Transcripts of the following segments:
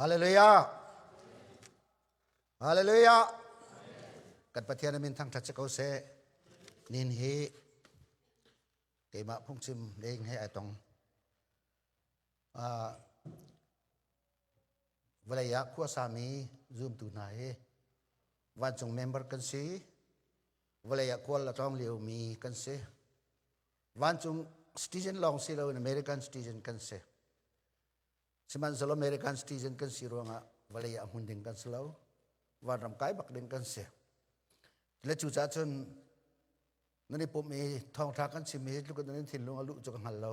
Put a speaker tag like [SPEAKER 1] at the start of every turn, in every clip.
[SPEAKER 1] ฮาเลลูยาฮาเลลูยากันปะเทียนมินทั้งทัชเกาเซนินเฮเกมาพุ่งชิมเลงให้ไอตองเวลายาขั้วสามีซูมตูนายวันจงเมมเบอร์กันสิเวลายาขั้วละต้องเลี้ยวมีกันสิวันจงสตีเจนลองสิเราอเมริกันสตีเจนกันสิสมันสโลอเมริกันสตีเจนกันสิรวงะเวลายาหุ่นดิ่งกันสโลวันรำไก่บักดิ่งกันสิและจู่จ้าจนนั่นนี่ผมมีทองทักกันสิมีลูกกันนั่นถิ่นลุงอาลุจุกันฮัลโหล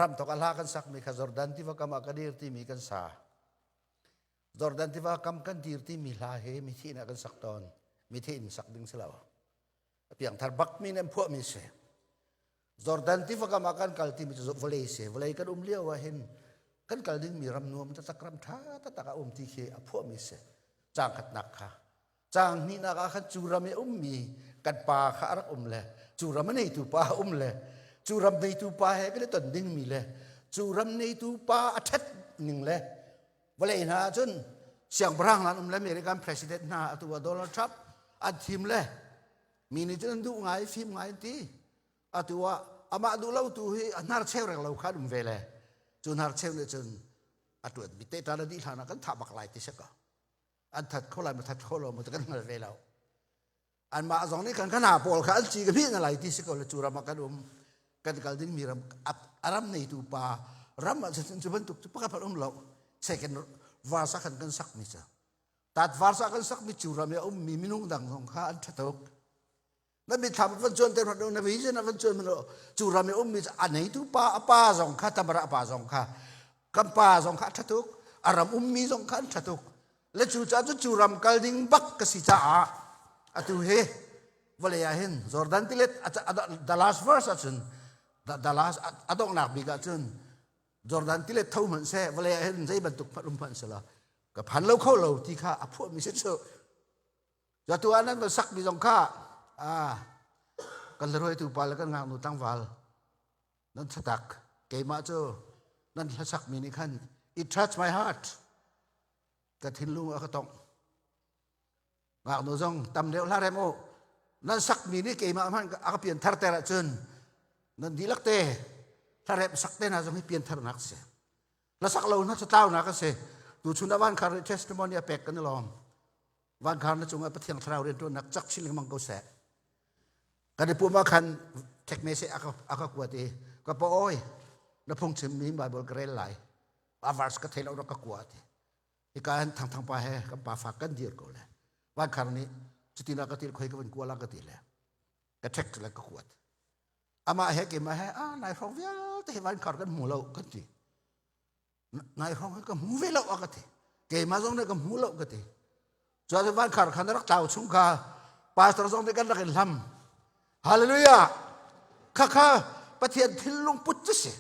[SPEAKER 1] รำตกอัลลากันสักมีข้าจอร์แดนที่ว่ากำมากระดีร์ที่มีกันสาจอร์แดนที่ว่ากำกันดีร์ที่มีลาเฮมีที่นักกันสักตอนมีที่อินสักดิ่งสลาวเพียงทาร์บักมีนั่นพวกมีเสจอร์แดนที่ว่ากำมากันกัลที่มีจะวลัยเสวลัยกันเลี้ยวว่าเห็นกันกัลดิ่งมีรำนวมตะกรำท่าตะตะกะที่เขอพวกมีเสจางขัดนักค่ะจางนี่นักขัดจูรำมีกันป่าขารักเลยจูรำไม่ถูป่าเลยจูรำในตูป้าให้ก็ได้ตนดิ่งมีเลยจูรำในตูป้าอัดหนึ่งเลยวันเลยนะจนเสียงพลังนั้นเลยอเมริกันประธานาธิบดีนะตัวโดนัลด์ทรัมป์อัดทีมเลยมีนี่จนดูไงฟิล์มไงที่ตัวอามาดูเล่าตัวให้นาร์เชลเราขาดเวลาจนนาร์เชลเนี่ยจนตัวบิดเตตาลดีฐานะกันทับบักไลที่เสกอันทัดเขาไล่มาทัดเขาเรามาตะกันเงินเวลาอันมาสองนี้กันขนาดปอลขาจีกับพี่อะไรที่เสกเลยจูรามากันกันกัลดิ้งมีรำอารมณ์ในตัวป่ารำมาจะเป็นตุกปะกับเราเสกันวาสักกันสักมิจ้ะตัดวาสักกันสักมิจูรำมีมินุงดังสงข้าอันทัดตุกนั่นมีทำวันจนแต่เราดูในวิจารณ์วันจนมันจูรำมีอันไหนตัวป่าสงข้าตบระป่าสงข้ากัมป่าสงข้าทัดตุกอารมณ์มีสงข้าทัดตุกและจู่จ้าจูรำกัลดิ้งบักกสิจ้าตัวเฮวลายเห็นจอร์แดนที่เล็ดthe last verse อันthe last อันต้องหนักบีกันจนจอร์แดนที่เล็ดเท่าเหมือนเซ่วลายเห็นใจบรรทุกพัดลมพันเสลากับพันเล่าเข้าเราที่ข้าพวกมีเชื่อจะตัวนั้นมันสักมีสองข้ากันเลยรวยตัวปลาแล้วก็งานหนูตั้งวัลนั่นสตักเกมาเจ้านั่นสักมีนี่ขั้น it touched my heart กระถิ่นลุงก็ต้องงานหนูจงตำเดียวลาเรโมนั่นสักมีนี่เกมามันก็เปลี่ยนทาร์เตระจนนั่นดีลักเตะถ้าเรบสักเตนะจงให้เปลี่ยนทาร์นักเสียแล้วสักเราน่าจะเต้านักเสียดูชุนวันคาร์เทสติมอนีเป็กกันลองวันคาร์นั่นจงเอาไปเที่ยงทราวเรียนตัวนักจักชิลิงมังโกเสกันได้พูดว่าคันเทคเมสอากกวดตีก็ปโอ้ยแล้วพงชิมมีบาเบิลเกรลไหลอาวาสก็เทเราเราก็กวดอีการทางไปให้กับป่าฝากกันเดียร์ก็เลยวันคาร์นี้จุดที่นักตีคุยกันกลัวลังกตีเลยก็เทคแล้วก็กวดอามาเฮกิมาเฮนายฟองเวลแต่วันขาดกันหมู่เรากันทีนายฟองก็หมู่เวลเอากันทีเกมาส่งเนี่ยก็หมู่เรากันทีจนวันขาดขันรักเต่าชุ่มกาปาสตร์ส่งด้วยกันรักกันลำฮาเลลูยาข้าประเทศที่ลุงพุทธเสีย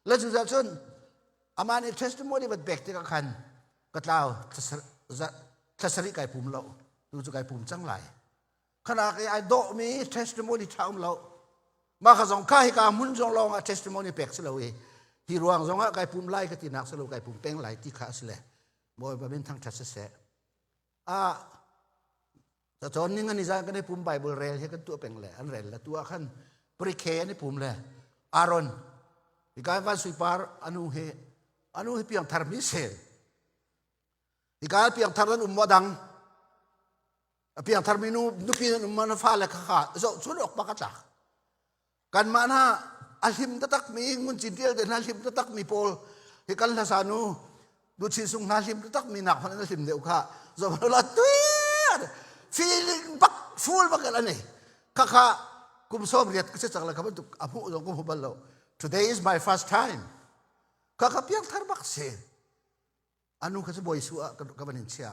[SPEAKER 1] แล้วจุดจนอามาเนี่ยเทสติโมนีบัดเบกที่กันก็เต่าทัศริกายภูมิเราดูจุกายภูมิจังไรขณะไอ้โดมีเทสติโมนีชาวเรามาขจงข้าให้การมุนจงลองเทสติโมนีเป็กสิเลวที่รวงจงไก่ปุ่มไล่ก็ที่นักสิเลวไก่ปุ่มเป้งไหลที่ขาสิเลบ่อยเป็นทางชัดเสะแต่ตอนนี้งั้นนี่จะก็ได้ปุ่มไบเบิลเรลให้กันตัวเป้งแหละอันเรลและตัวขั้นปริเคนี่ปุ่มเลยอารอนที่การวันสุปาร์อนุเฮเพียงทาร์มิเซลที่การเพียงทาร์นั้นดังเพียงทาร์มินุปีนมันฟ้าเลยข้าสุดออกปากจักกันมานะอาลิมตะตักมีงุนจินเดียลเดนอาลิมตะตักมีโพลที่กันละสานูดูชิสุงอาลิมตะตักมีหนักพันอาลิมเดียวข้าจบแล้วตุ้ยfeeling back full backอะไรนี่ข้ากุมซ้อมเรียนก็จะจักเลยครับตุกอาผู้จงกุมหัวบอลเรา today is my first time ข้าเพียงทาร์บักเซอนุข้าจะบ่อยสัวกับบันเชีย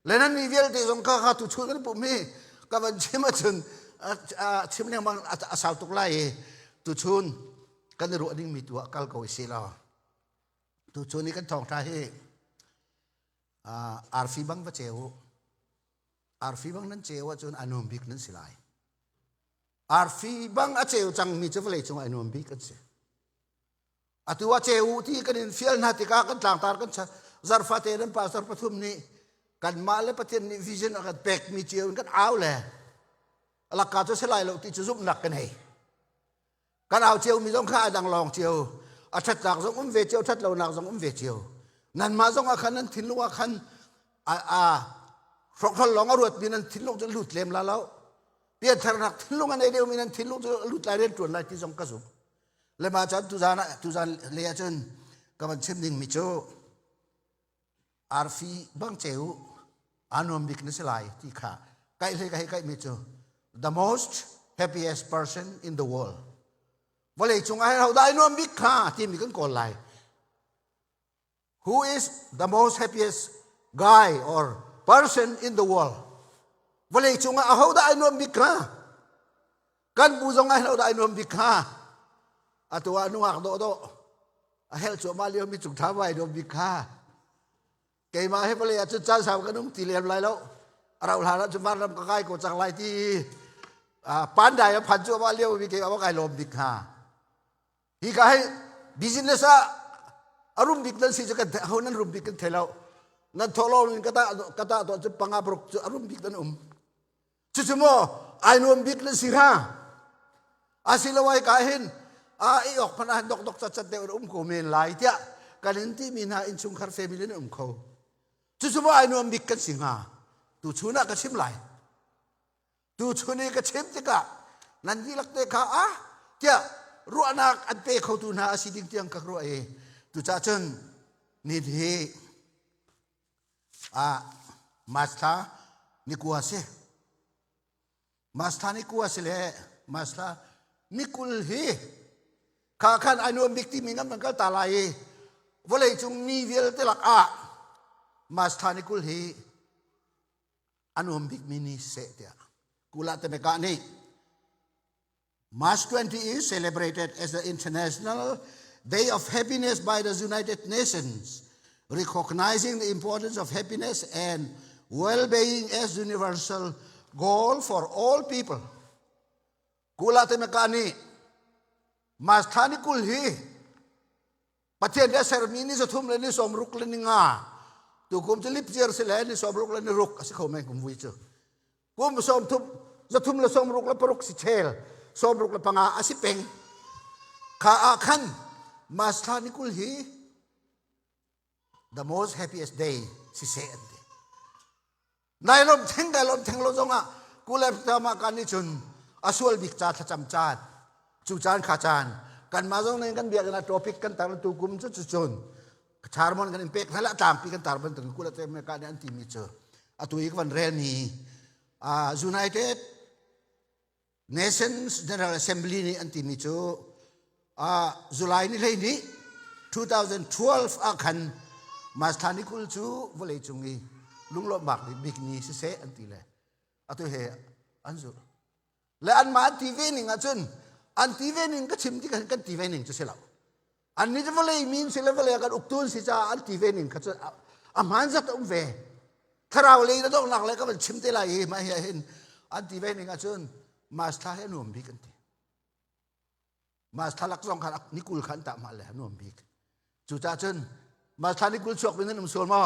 [SPEAKER 1] และนั้นมีเวลที่จงข้าตุชุนกันปุ่มนี้กับบันเชียมาจนชิมเนี่ยมันอาสาวตุกไล่ตุชุนกันรู้อันนี้มีตัวกัลกวิสิลาตุชุนนี่กันทองท่าให้อาร์ฟีบังว่าเจ้าอาร์ฟีบังนั้นเจ้าจนอนุบิกนั้นสิไลอาร์ฟีบังอาเจ้าจังมีเจ้าเลยจงอนุบิกกันสิ atuwa cheu ti kanin fial na tika kan tlang tar kan zarfate nan pastor pathum ni kan male patien ni vision akat pek mi cheu kan aw le ala ka to selai lo ti chu zup nak kan hei kan aw cheu mi jong kha dang long cheu a that tak jong ve cheu that lo nak jong ve cheu nan ma jong a khan nan thin lu a khan a frok thol long a ruat mi nan thin lu jong lut lem la lo pia thar nak thin lu an ei deu mi nan thin lu jong lut la ren tuan la ti jong ka zu le ma chan tu zan le a chen ka ban chem ding mi cho arfi bang cheu anom bik na selai ti kha kai le kai mi cho the most happiest person in the world vale chung ai hau dai nom bik kha ti mi kan kon lai who is the most happiest guy or person in the world vale chung ai hau dai nom bik kha kan bu jong ai hau dai nom bik kha atwa nuak do a hel chu ma lio mi chung tha wai nom bik kha ke ma he vale a chu cha sa ka nung ti lem lai lo rau la ra chu ma ram ka kai ko chang lai ti pan dai a phan chu ma lio mi ke a kai lom bik kha hi kai business a arum bik dan si ka honan rum bik kan thelo nan tholo nin kata to chu panga brok chu arum bik dan chu chu mo ai nom bik le si ha asilawai ka hin a i ok phana dok chat de ko men lai tia kanin ti min ha in chung khar family ne kho chu chu mo ai nom bik kan si ha tu chuna ka chim lai tu chuni ka chim ti ka nan di lak te kha a tia ruanak an pe kho tu na asiding tiang ka ro e tu cha chen ni he a masta ni kuase masta ni kuase le masta ni kul he kha khan anom bikti mingam man ka ta lai vole chung ni vel te lak a masta ni kul he anom bik mini se tia kula te me ka ni March 20 is celebrated as the International Day of Happiness by the United Nations, recognizing the importance of happiness and well-being as universal goal for all people. Kula te mekani mas thani kul hi pathian da sermini sa thum le ni somruk le ni nga tu kum chlip cher se le ni somruk le ni ruk asi khomai kum vui chu kum som thum za thum le somruk le paruk si chel somruk le panga asi peng kha a khan mas thani kul hi the most happiest day si se ante nai lom theng lo zonga kulem tama kan ni chun asol bik cha cham chat chu chan kha chan kan ma jong nei kan biak na topic kan tar tu kum chu chun charmon kan pek thala tam pi kan tar ban tang kula te me kan an ti mi chu atu ik van re ni United Nations General Assembly ni an ti mi chu July ni lei ni 2012 akan mas thani kul chu vole chungi lunglo mak ni big ni se an ti le atu he anzu le an ma tv ni nga chun an tv ni ka chim ti kan tv ni chu selo an ni vole min se level ya kan uktun si cha an tv ni ka chu a man za tom ve tharau le na dong nak le ka ban chim te lai ma he hin an tv ni nga chun mas tha he nom bi kan ti mas thalak jong khan ni kul khan ta ma le nom bi chu cha chun mas thani kul chuak bin num sol ma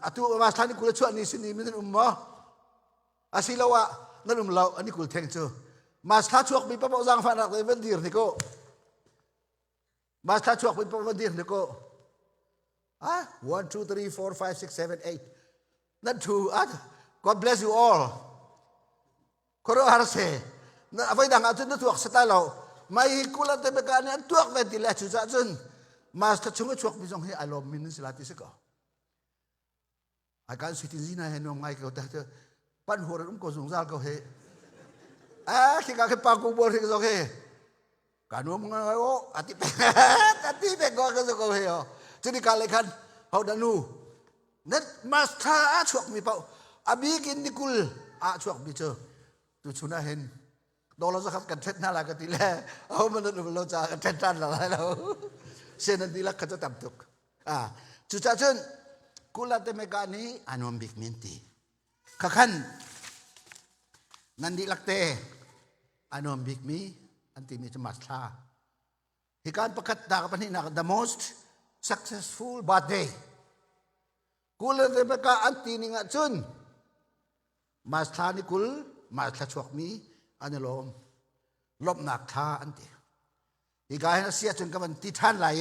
[SPEAKER 1] atu mas thani kul chuak ni sin ni min ma asilawa nanum law ani kul theng chu mas tha chuak bi pa bo jang fa nak le ben dir ni ko mas tha chuak bi pa ben dir ni ko 1 2 3 4 5 6 7 8 not two God bless you all koro har se na avai dang atu na tuak sa law mai kula te be kan an tuak ve ti la chu cha chun mas ta chung chuak bi jong he alom min sila ti se ko I can sit in zina he no mai ko ta pan hor ko zung zal ko he ki ka ke pa ku bor ke zo he kanu mga o ati pe ko ko he o chuni ka le khan hau danu net mas tha chuak mi pau abi kin nikul chuak bi cho tu chuna hen do lo za khat kan thet na la ka ti le au man no lo cha kan thet tan la lo sen an dilak ka tam tuk chu cha chen kula te me ka ni anom bik minti ka khan nan dilak te anom bik mi anti mi mas tha hi kan pakat da ka pani na the most successful birthday kul de ka anti ni nga chun mas thani kul mas tha chuak mi anelom lop nak tha anti hi ga na sia chun ka ban ti than lai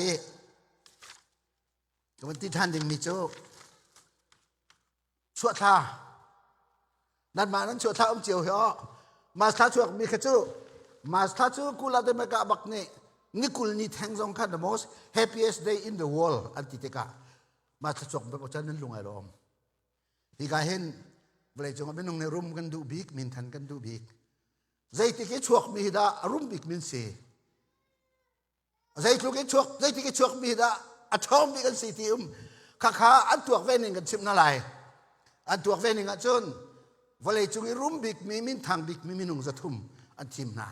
[SPEAKER 1] ka ban ti than ding mi chu chua tha nan ma nan chua tha chiu hi mas tha chuak mi kha chu mas tha chu kul de ka bak ne ni kul ni thang jong kha the most happiest day in the world anti te ka mas tha chuak ba chan nan lungai rom hi ga hen vlei chong ben nong ne rum kan du bik min than kan du bik zai ti ke chuak mi da rum bik min se zai tu ke chuak zai ti ke chuak mi da a thom bi kan si ti kha kha an tuak ve ning kan chim na lai an tuak ve ning a chun vlei chung i rum bik mi min thang bik mi minung za thum an chim na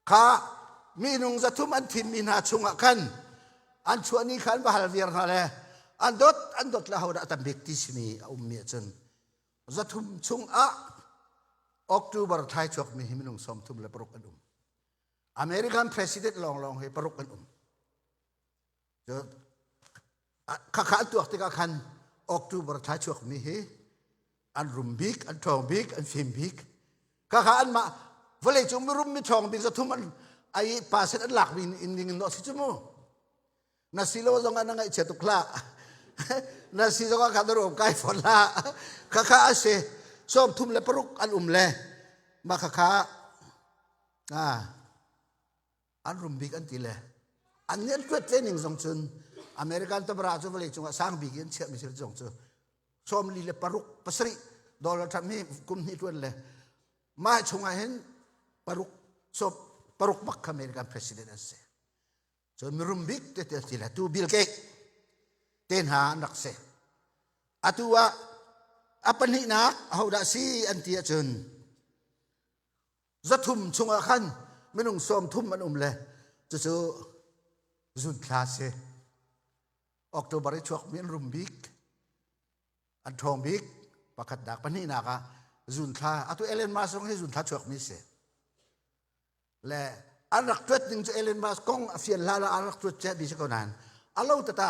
[SPEAKER 1] kha mi nung za thum an thim mi na chunga kan an chuani khan ba hal vir na le an dot la hawda tam bik ti simi mi chun za thum chung a October thai chok mi himinung som thum le paruk anum American president long he paruk anum jo kha tuak te ka khan October thai chok mi he an rum big an thong big an film big kha an ma vole chung mi rum mi thong big za thum an ai paset an lak min in ding no si chumo na silo zong an ngai chetukla na si zong ka dro kai fon la kha ase som thum le paruk an le ma kha an rum big an ti le an nen twet training zong chun American to bra chu vale chung sang big in chet mi sil zong chu som li le paruk pasri dollar tham mi kum ni twen le ma chung a hen paruk so paruk mak American president ase so mi rum big te ti le tu bil ke ten ha nak se atua apan hi na hauda si antia chun zathum chunga khan menung som thum an le chu zun classe October chuak min rum big an thong big pakhat dak pan hi na ka zun tha atu Ellen Mas song he zun tha chuak mi se le anak twet ning chu Ellen Mas kong afian la anak twet che bi se ko nan alo ta ta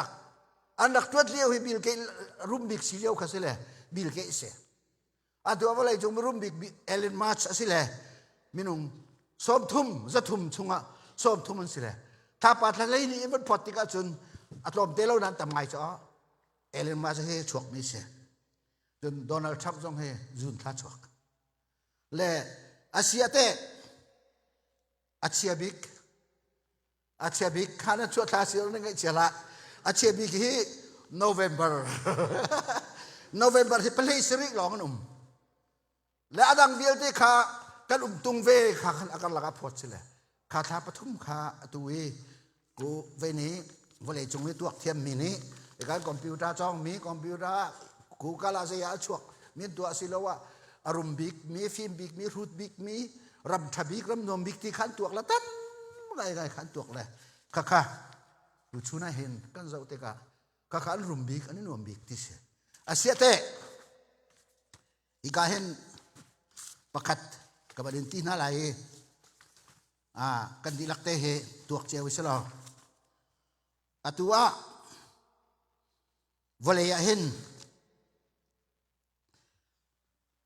[SPEAKER 1] anak twet liu hi bil ke rum big si liu kha se le bil ke se atu awalai chung rum big Ellen Mas asile minung som thum za thum chunga som thum an sile tha pa thla lei ni ban photika chun atlom te lo nan tamai cho Ellen Mas he chuak mi se chun Donald Trump jong he jun tha chuak le asiate achia big khana chu tha sil ngai chela achia big hi November hi play siri long anum le adang bial te kha kan tung ve kha khan akal laga phot chile kha tha pathum kha atuwi ku ve ni vole chung mi tuak thiam mi ni kan computer chong mi computer ku kala se ya chuak mi tua silawa arum big mi film big mi root big mi ram thabik ram nom big ti khan tuak la tan ngai khan tuak le kha lu chuna hen kan zau te ka khan rum big ani nom big ti se asiate ikahen pakat kabadin ti na lai kan dilak te he tuak chewi selo atua vole ya hen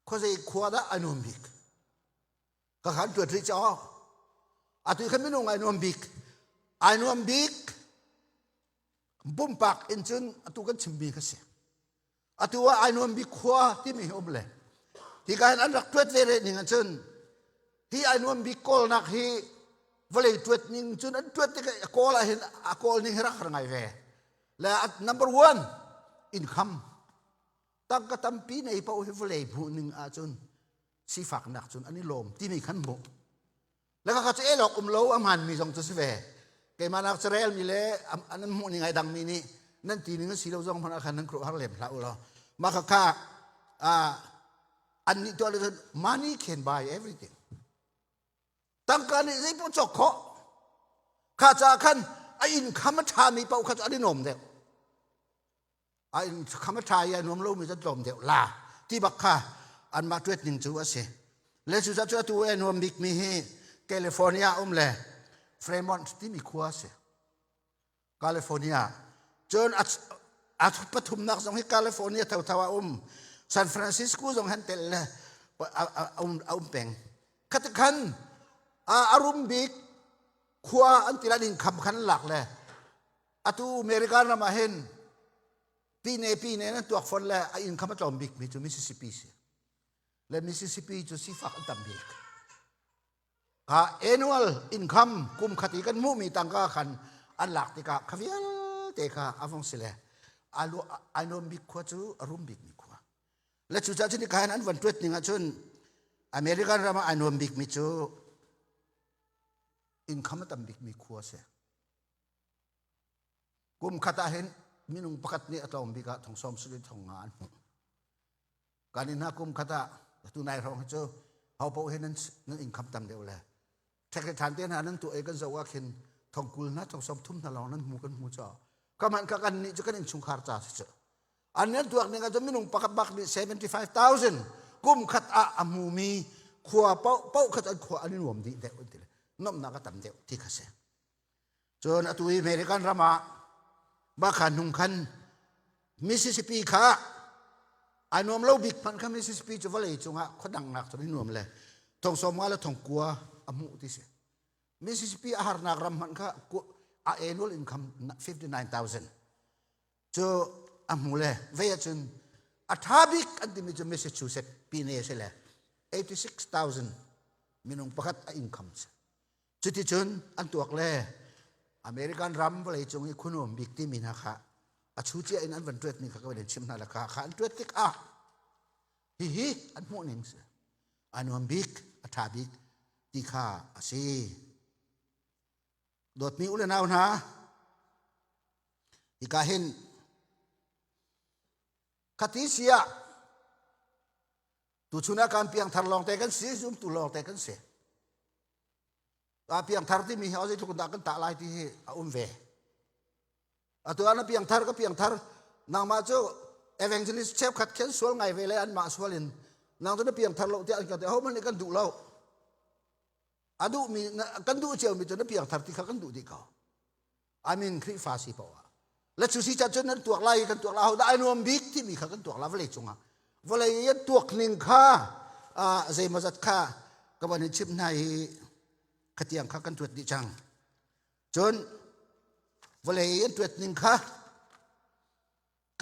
[SPEAKER 1] ko sei khwada anum big ka khan tu tri cha atu khan minung anum big bum pak in chun atu kan chimbi ka se atua anum big khwa ti mi oble hi kan an rak twet ve re ning chun hi anum big kol nak hi vole twet ning chun an twet te ka kol a hen a kol ning rak rangai ve la number 1 income tang ka tampi nei pa hi vole bu ning a chun si fak nak chun ani lom ti mi khan bo la ka che elok lo aman mi jong chu se ve ke manak Israel mi le an mu ni ngai dang mi ni nan ti ning si lo jong phana khan nan kro har lem la lo ma khaอันนี้ตัวเรื่อง money can buy everything ตั้งการนี้พวกจกเขาข้าจะขันไอ้อินคำชามีเป้าข้าจะอันนี้นมเดียวไอ้คำชายันนมลูกมีจะนมเดียวล่ะที่บักข้าอันมาตรวจหนึ่งจูว่าเสียและสุดท้ายตัวเอ็นนมบิ๊กมีให้แคลิฟอร์เนียเลย เฟรมอนต์ที่มีครัวเสียแคลิฟอร์เนียจนอาจปฐุมนักสงให้แคลิฟอร์เนียเท่าซานฟรานซิสโกสงหันเตลเลยเป็งขัดขันอารมณ์บิกครัวอันติลาดินคำขันหลักเลยตูอเมริกันมาเห็นปีเนนั้นตัวฝนเลยอินคำจอมบิกมีจูมิสซิสซิปปีเสียและมิสซิสซิปปีจูสิฟักอันตัมบิกannual income กุมขติกันมุมีตังกาขันอันหลักติกาขวิลเตกาอฟงสิเลอันนบิกขวจูอารมณ์บิกมีขวาและจุดที่นี่การอันวันตรวจนี่งาชนอเมริกันรามาอันนบิกมีจูincome ตัมบิกมีขวาเสียกุมขตาเห็นมินุงประกาศนี่อัตอมบิกะทองสมสุดทองงานการนี้นะกุมขตาตัวนายรองเจ้าเขาบอกเห็นนั่นincome ตัมเดียวเลยแท็กทานเตียนหานั้นตัวเองก็จะว่าเห็นทองกุลนะทองสมทุ่มทะลองนั้นหมู่กันหมู่จ่อก็มันกันนี่จะกันอินชุงคาร์จ่าเสียอันนี้ตัวนี้ก็จะมินุงประกาศบักนี่75,000กุมขตาอมูมีขวาเป้าขตาขวาอันนี้รวมดีเดียวอันนี้น้อมนักตัมเดียวที่เขาเสียจนตัวอเมริกันรามาบ้าขันหุงขันมิสซิสซิปปีค่ะอันนวมเล่าบิกพันค่ะมิสซิสซิปปีจะว่าอะไรจงอ่ะเขาดังนักตอนนี้นวมเลยทองสมว่าแล้วทองกัวอามุติเสียมิสซิสซิปปีอาหารนักรำมันค่ะกัวannual income 59,000จะอามุเลยเวียจนอัฐาบิกอันที่มีจะมิสซิสชูเซตปีนี้เสียเลย86,000มีน้องประคัต income จุดที่จนอันตัวเลยอเมริกันรำว่าอะไรจงให้คุณอมบิกที่มีนะคะอาชูเจียนั้นวันตรวจนี่เขาก็เป็นชิมนาฬิกาขันตรวจติกฮิอันโมนิงส์อันวันบิกอัฐาบิกที่ข้าสิโดดมีอุลนาวนะอีกาเห็นคติเสียตุชุนักการเพียงทารลองแต่กันเสียซุ่มตุลองแต่กันเสียเพียงทารที่มีเขาจะทุกคนตากันตาลายที่เวตัวนั้นเพียงทารก็เพียงทารนางมาเจ้าเอเวนเจลิสเชฟขัดเข็นสวลไงเวลาอันมาสวลินนางตัวนั้นเพียงทารเราที่อันกันแต่เขามันกันดุเราดูมีกันดุเจียวมีตัวนั้นเพียงทารที่เขากันดุที่เขาอามินคริฟาสีปะวะและชุสิจัดจนนั้นตัวไล่กันตัวเราได้นวมบิ๊กที่มีเขากันตัวเราเวลจงอ่ะเวลายันตัวหนึ่งข้าใจมาจัดข้ากับวันนี้ชิมในขที่ยังข้ากันตรวจดิจังจนเวลายันตรวจหนึ่งข้า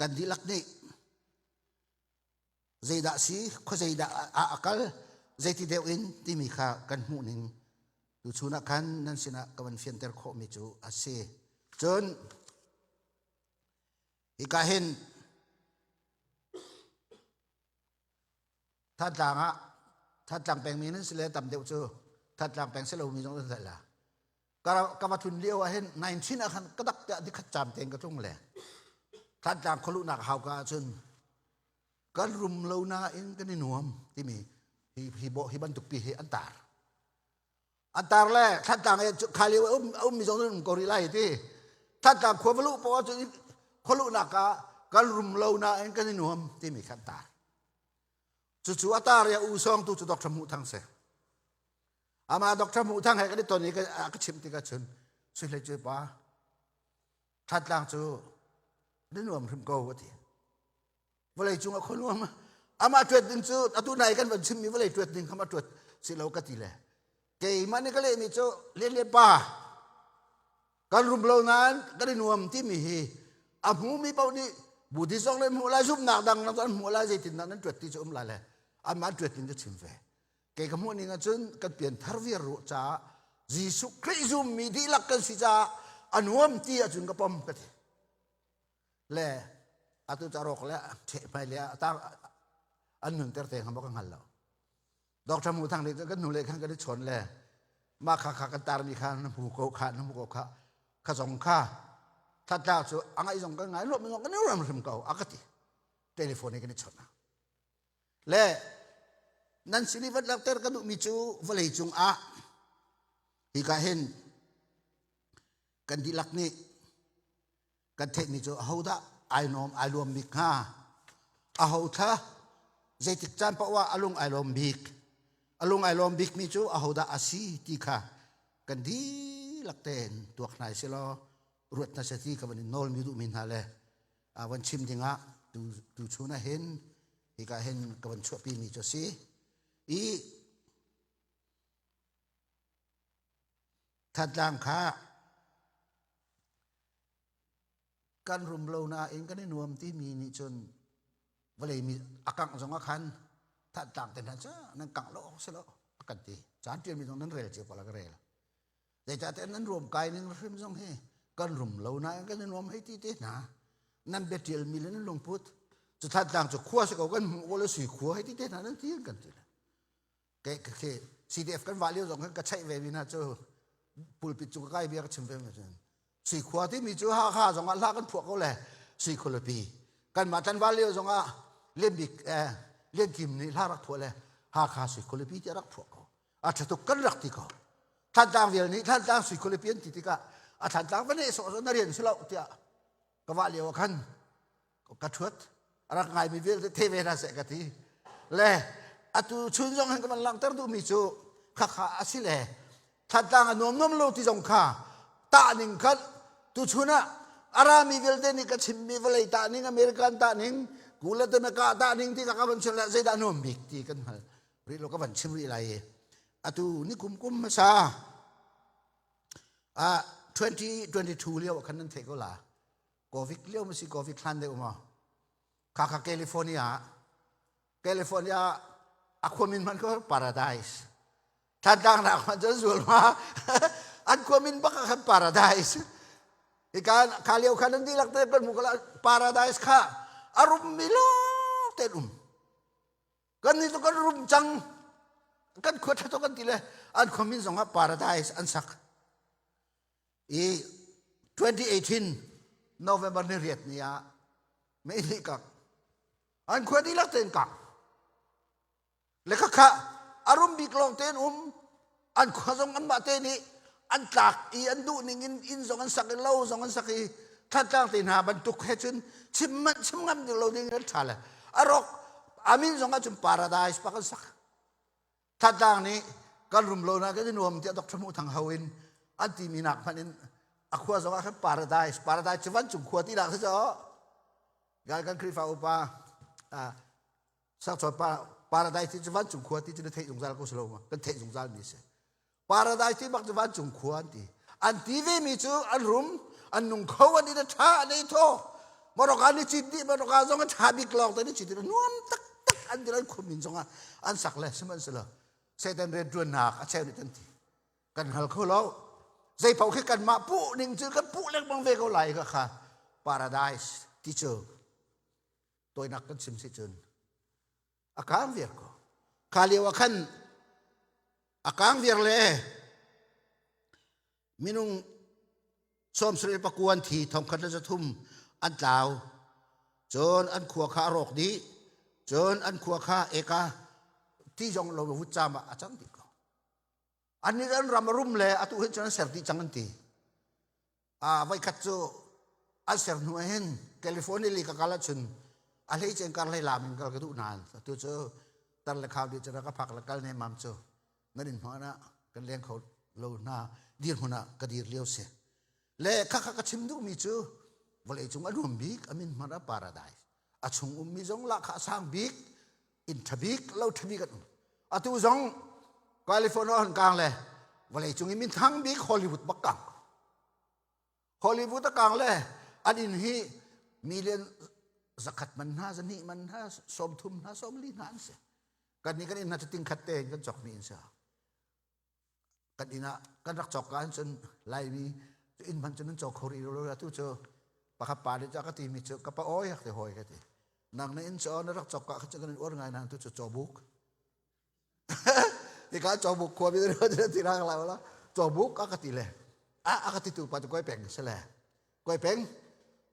[SPEAKER 1] กันดีลักนี่ใจด่าสีข้าใจด่าอักลใจที่เดียวอินที่มีข้ากันหูหนึ่งดูชุนักขันนั่นสินะกับวันเฟียนเตอร์โคมิจูอาเซจนอีกาเห็นถ้าต่างแปลงมีนั้นสิเลยต่ำเดียวเจอถ้าต่างแปลงเสลามีตรงนั้นแต่ละกำมาทุนเลี้ยวเห็นในชิ้นอาคารก็ตักจะที่ขัดจามเต็งกระทุ่งแหละถ้าต่างคนลุกหนักหาวกาจนก็รุมเลวนาเองก็ในหน่วมที่มีฮิบันตุกปีฮิอันตารแรกถ้าต่างคาเลียวมีตรงนั้นกอริไลที่ถ้าต่างควบลุกเพราะว่าจนคนลุกหนักก็รุมเลวนาเองก็ในหน่วมที่มีขันตารจุดอัตราเรียอุซองตุจุดดอกจมูกทั้งเสอามาดอกจมูกทั้งให้กันได้ตอนนี้ก็ชิมติกันชนสุดเลยจุดป้าทัดล่างจูได้หน่วมถึงโกวะทีเวลาจุงคนหน่วมอามาตรวจดึงจูตัวไหนกันวันชิมมีเวลาตรวจดึงเขามาตรวจสิเราก็ตีเลยเกี่ยมันนี่ก็เลยมีจูเลี้ยป้าการรุมเรานั้นก็ได้หน่วมที่มีอาหูมีเป้านี่บุตรสองเลยหัวลายซุ่มหนักดังนั้นตอนหัวลายใจติดนั้นตรวจที่จะลายเลยอามาตรวจดึงจะชิมเวเกี่ยขโมยนี่งั้นจนกันเปลี่ยนทาร์วิรุจ้ายิสุคริสต์มีดีลักกันสิจ้าอันวมที่จุนกระปมกันเล่อาตุจารกเล่เทไปเล่ตาอันหนึ่งเตอร์เตงเขาบอกกันหันเราดอกจมูกทางนี้ก็หนุ่มเล็กข้างกันได้ชนเล่มาขากันตามีข้าน้ำหูโกขาน้ำหูโกขาข้าสองข้าถ้าเจ้าสูอังไงส่งกันไงรถมันส่งกันนี่เราไม่ทำเก่าอากาศเทเลโฟนนี่กันได้ชนนะเล่นั่นสินี่วัดลักเตอร์กันดูมิจูวลัยจุงฮิกาเห็นกันดีลักนี่กันเทคนิคจูเอาด่าไอ้น้อมไอ้รวมบิกฮะเอาท่าใจติดจานเพราะว่าอารมณ์ไอ้รวมบิกมิจูเอาด่าอาศีที่ค่ะกันดี ลักเตนตัวไหนสิลอรวดนาทีกับวันนอลมีดูมินฮาเลวันชิมทิงะดูชูน่าเห็นที่ก็เห็นกับวันชั่วปีมีจุดสิทัดดังค่ะการรุมเลานาเองก็ได้นวมที่มีนิจนวันเลยมีอากังสองอาคันทัดดังแต่นั่นจ้านั่งกังโลกเสียแล้วกันทีจานเตียนมีตรงนั้นเรลเจ็บปลากระเรลแต่จานเตียนนั้นรวมกายนึงเริ่มส่งให้การรุมเลานาก็ได้นวมให้ที่เตนะนั่นเบติลมีเลยนั่นลงพุทธจะทัดดังจะขั้วสักกันวันละสี่ขั้วให้ที่เตนะนั่นที่กันทีละแกCDF กันวาเลียวสองกันก็ใช้เววินาเจ้าปุลปิจุกใกล้เบียร์ชิมเป็นแบบนั้นสี่ขวดที่มีจูห้าสองอันลากันพวกเขาแหละสี่คนละปีกันมาจันวาเลียวสองอ่ะเล่นบิกเล่นกิมนี่ลารักพวกแหละห้าสี่คนละปีจะรักพวกเขาอาจจะตุกกันรักที่เขาท่านต่างเดียวนี้ท่านต่างสี่คนละปีที่ที่ก็อาจารย์ต่างวันนี้สอนนักเรียนสิเราที่ก็วาเลียวกันก็กระชุดรักไงมีเวลเทเวนาเสกทีเลยอาตุชุนจงให้กันลังเตอร์ดูมีจูข้าสิเลยท่านต่างนมโลที่จงข้าตาหนึ่งคัดตุชุนะอารามีเวลเดนิกชิมมีเวลตาหนึ่งอเมริกันตาหนึ่งกูเลตเมกาตาหนึ่งที่กับบัญชีละเซดานอมบิกที่กันมาริโลกับบัญชีริไลอาตุนี่กุมมาซา2022เลี้ยวคันนั้นเทก็ลาโควิดเลี้ยวมันสิโควิดคลันเดียวมาข้าแคลิฟอร์เนียอะความินมันก็พาราไดส์ท่านต่างหากมันจะสวยมาอันความินบักกันพาราไดส์อีการข้าเลี้ยวคันนั้นที่หลักเต้กันมุกละพาราไดส์ค่ะอารมณ์มิโลเตลุมกันนี่ต้องกันรุมจังกันขวดต้องกันทีเลยอันความินส่งมาพาราไดส์อันสัก2018 November นี่เรียดเนี่ยไม่ได้กักอันควรที่ลักเต้นกักแล้วก็ข้าอารมณ์บิกลองเต้นอันขวาส่งอันบาเต้นี่อันตักอันดูนิ่งอินส่งอันสักเล่าส่งอันสักท่านจ้างตีนหาบรรทุกให้จนชิมงำเราดิ่งนั้นชาละอารมณ์อามินส่งกันจนพาราไดส์ปักสักท่านจ้างนี้การรุมโลนะก็จะนวมที่ดอกทมูทางฮาวินอันที่มีนักพันธุ์อควาส่งกันพาราไดส์จะวันจุ่มขวดที่หลักที่จะการกันคริฟ้าอุปาสักส่วนพาราไดส์ที่จะวันจุ่มขวดที่จะได้เทจงซาลกุศลมากันเทจงซาลมีเสพาราไดส์ที่บักจะวันจุ่มขวดที่อันที่เวมีจูอันรุมอันนุ่งเขาวันนี้จะท่าในโตมรดกอันนี้จิตดีมรดกส่งกันท่าบิกลอกแต่นี่จิตดีนวมตักอันที่เราคุมมินส่งอันสักเลยสมันสละเสด็จเรียนดวนหนักเช่นนี้ทันทีกันหัลเขาเล่าใจเผาแค่กันมาปุ๊หนึ่งจือกันปุ๊เล็กบางเวก็ไหลก็ค่ะพาราไดส์ที่เจอตัวนักกันซิมซิจนอาการเวียร์ก็ข้าเรียกว่าขันอาการเวียร์เลยมินุงสมสริปกวนที่ทำคันจะทุ่มอันเจ้าจนอันขัวข้ารกดีจนอันขัวข้าเอกาที่จงเราหุ่นจามอาจังติก็อันนี้อันรำรุ่มเลยอาตุเห็นจนเสียที่จังกันตีไว้คัดโจอันเสียหน่วยเห็นแคลิฟอร์เนียลีกับกาลชุนอะไรเจนการไล่ลามันก็กระดุนานตัวเจอตันละข่าวดีจะรักพักละกันในมัมเจอนั่นเองเพราะนะกันเลี้ยงเขาโลน่าดีหัวน่ะกระดีเลี้ยวเสียเล่ข้าชิมดูมีเจอวันเลยจงอารมณ์บิ๊กอามินมาราพาราไดส์อาชงมีจงละข้าสร้างบิ๊กอินทบิ๊กเล่าทบิ๊กกันอาตุจงแคลิฟอร์เนียกลางเลยวันเลยจงมีทั้งบิ๊กฮอลลีวูดบักกังฮอลลีวูดกลางเลยอันนี้มีเรียนสักขัดมันน่าจะนี่มันน่าสมทุมน่าสมลีนานเสียกันนี้น่าจะติ้งขัดเตงกันจอกมีอินเสียกันนี้นะกันรักจอกกันจนไล่มีอินมันจนนั้นจอกคอรีโรลทุเจอปะขับปาดิจากตีมีเจอกระเป๋าอ้อยหักแต่หอยกันทีนางในอินเสียนักจอกกันจะกันอ้วนไงนางทุเจอจอบุกที่การจอบุกขวบไปเรื่อยๆที่ร่างเราแล้วจอบุกก็กติเลยกติตุปัจจุบันแปลงเสียแล้วก้อยแปลง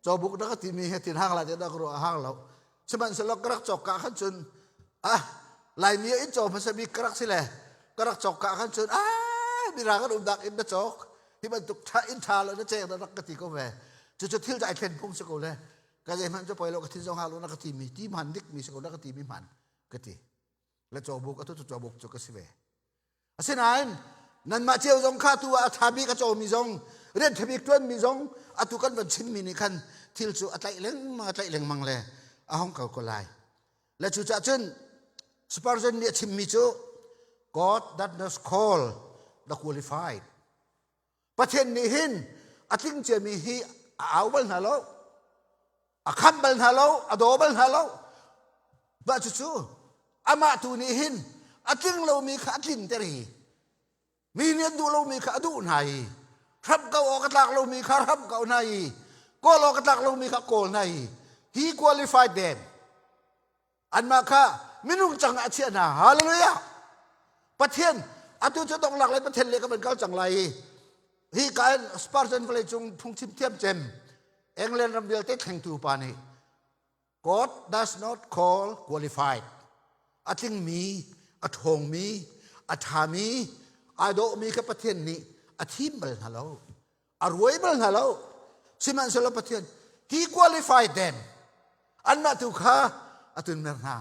[SPEAKER 1] จอบุกนักที่มีเหตุห้างอะไรจะนักรัวห้างเราสมันสลกกระจกกะขันจนลายนี้อินจอมันจะมีกระสิแหละกระจกกะขันจนมีรางกันอุดักอินเดจอกที่มันตุกท่าอินทาแล้วนั่นเจ้านักกติก็แหวจะทิ้งใจเข็นพุ่งสกุลเลยก็จะมันจะปล่อยเรากติจงหาลูนักกติมีที่มันดิกมีสกุลนักกติมีมันกติและจอบุกก็ทุกจอบุกจกสิแหวเส้นนั้น nan ma cheu jong kha tu a thabi ka chaw mi jong ren thabi twen mi jong atu kan ban chin mi ni khan thil chu atlai leng mang le a hong ka ko lai la chu cha chen Spurgeon ni chim mi chu God that does call the qualified pathen ni hin ating che mi hi awal na lo a khambal na lo a dobal na lo ba chu ama tu ni hin ating lo mi kha atlin teri mi ne du lo mi kha du nai rab ka o ka tak lo mi kha rab ka nai ko lo ka tak lo mi kha ko nai he qualified them an ma kha minung chang a chia na hallelujah pathen atu chu dong lak le pathen le ka ban kal chang lai hi kan Spurgeon vle chung phung chim thiam chem England ram bial te theng tu pa ni God does not call qualified ating mi athong mi athami ado mi ka pathen ni athim bal halo arwai bal halo siman solo pathen he qualified them anna tu kha atun mer na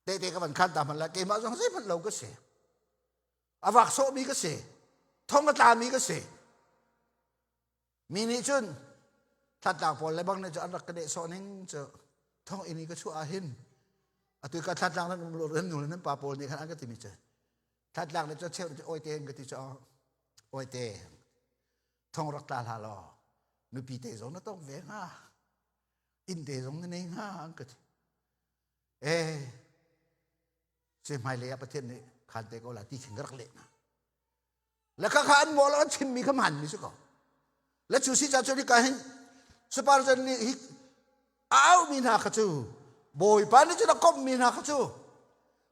[SPEAKER 1] te ka ban khan ta man la ke ma jong se man lo ka se awak so mi ka se thong ka ta mi ka se mi ni chun that lang pol le bang na ja rak ka de so ning cho thong ini ka chu a hin atu ka that lang nan lo ren nu nan pa pol ni khan an ka ti mi che that lang le cho cheu oi te ka ti cho oi te thong rak ta la lo nu pi te zo na tong ve ha in te zo na nei ha an ka se mai le pa thiên ni khan te ko la ti khing rak le na la ka khan mo la chim mi ka man mi su ko la chu si cha chu ni ka hin Spurgeon ni hi au mi na kha chu boy pa ni cha kom mi na kha chu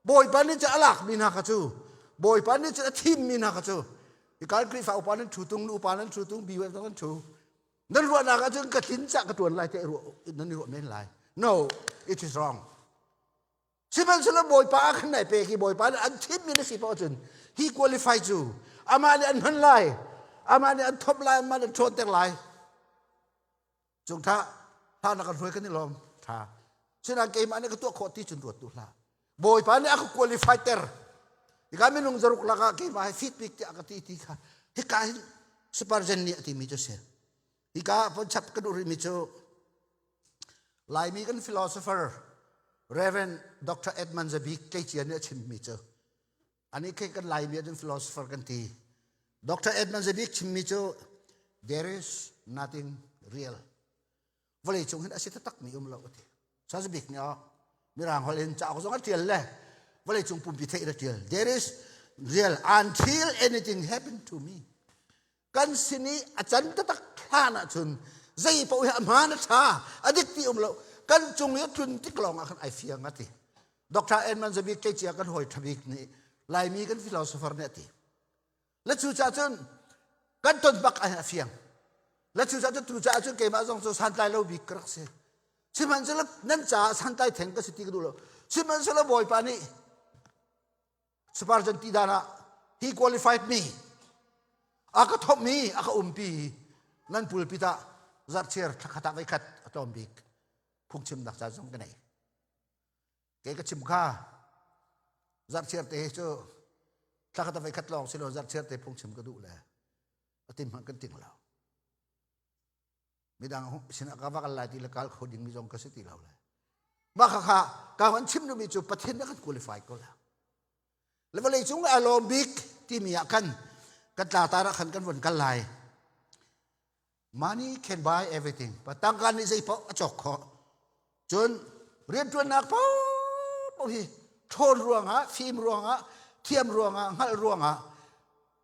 [SPEAKER 1] boy pa ni cha alak mi na kha chu boy pa ni cha thim mi na kha chu i kan kri fa pa nan thu tung nu pa nan thu tung bi wa nan thu nan ru na ka chu ka tin cha ka tuan lai te ru nan ni ru men lai no it is wrong siman sala boy pa khan nai pe ki boy pa an thim mi na si pa chun he qualified you ama ni an han lai ama ni an thop lai ma an thon tek lai chung tha na kan roi kan ni lom tha sina ke ma ni ka tu kho ti chun tu la boy pa ni aku qualified ter ikami nung zaruk la ka ke ma fit pik ti akati ti kha he ka Spurgeon ni ti mi jo se ika pon chap ka du ri mi jo lai mi kan philosopher Reverend Dr. Edmund Zabik ke chi ne chim mi jo ani ke kan lai mi den philosopher kan ti Dr. Edmund Zabik chim mi jo there is nothing real vole chung hin asit tak mi lo ti sa Zabik nya mi rang holen cha ko song tiel le vole chung pum pi the ra tiel there is real until anything happened to me kan sini achan ta tak thana chun zai po ha ma na tha adik ti lo kan chung yo tun ti klong a khan ai fia ngati Dr. Edmund Zabik ke chia kan hoi thabik ni lai mi kan philosopher ne ti la chu cha chun kan ton bak a fiang la chu cha tu cha chu ke ma jong so san tai lo bi krak se siman sala nan cha san tai theng ka siti du lo siman sala boy pa ni Spurgeon ti dana he qualified me aka thop mi aka umpi nan pul pita zar cher thakata vai khat atom bik phung chim dak cha jong ka nei ke ka chim kha zar cher te chu thakata vai khat long silo zar cher te phung chim ka du le atim han kan ting lo midang sina ka ba la ti la kal khoding mi jong ka se ti lo le ba kha kha ka wan chim nu mi chu pathen na kan qualify ko la le ba le chung alom bik ti mi kan kan ta ta ra khan kan won kan lai money can buy everything patang kan ni sei po achok kho chun rian tuan nak po po hi thon ruang ha phim ruang ha thiam ruang ha ngal ruang ha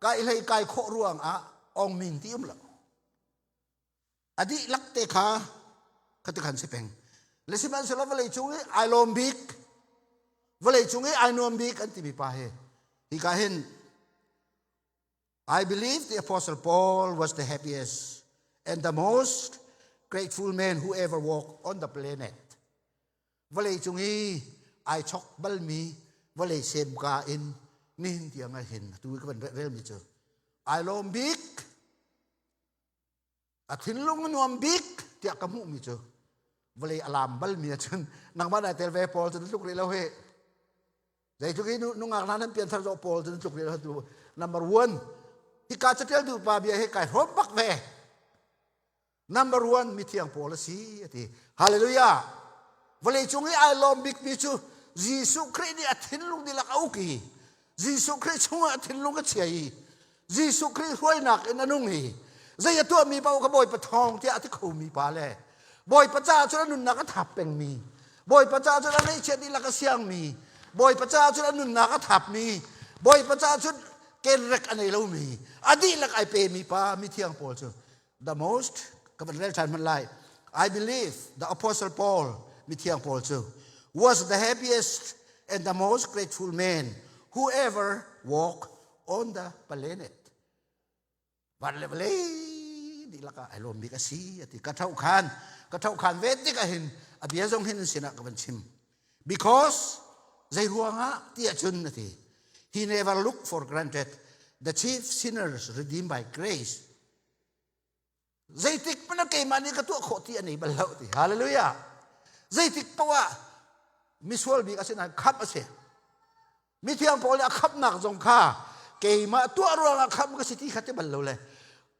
[SPEAKER 1] kai lai kai kho ruang ha ong ming ti lo adi lakte kha khat khan se peng le siman sala vale chung ai lom bik vale chung ai nom bik an ti mi pa he hi ka hen I believe the Apostle Paul was the happiest and the most grateful man who ever walked on the planet. Vale chung ai chok bal mi vale sem ka in nin tiang a hen tu ka ban rel mi chu ai lom bik athin lung nuam bik tia ka mu mi chu vale alam bal mi chun nang ba da tel ve Paul chu luk ri lo he dai chu ki nu ngak nan pian thar zo Paul chu luk ri lo tu number 1 hi ka chatel du pa bia he kai hom bak ve number 1 mi thiang policy ati hallelujah vale chungi ai lom big mi chu jisu christ ni athin lung ni la kau ki jisu christ chunga athin lung ka chei jisu christ hoi nak en anung hi zai to mi pau ka boy pa thong ti ati khou mi pa le boy pa cha chu nun na ka thap peng mi boy pa cha chu nei chen ni la ka siang mi boy pa cha chu nun na ka thap mi boy pa cha chu ken rek anei lo mi adi lak ai pe mi pa mi thiang pol chu the most ka ban rel chan man lai I believe the apostle Paul mi thiang pol chu was the happiest and the most grateful man who ever walked on the planet ban le di laka ai lom bi ka si ati ka thau khan ve ti ka hin abia jong hin sina ka ban chim because zai ruanga ti achun ati he never looked for granted the chief sinners redeemed by grace zai tik pana ke mani ka tu khoti ani balau ti hallelujah zai tik pawa miswal bi ka sina khap ase mi thiang pol a khap nak jong kha ke ma tu ruanga khap ka siti khate balau le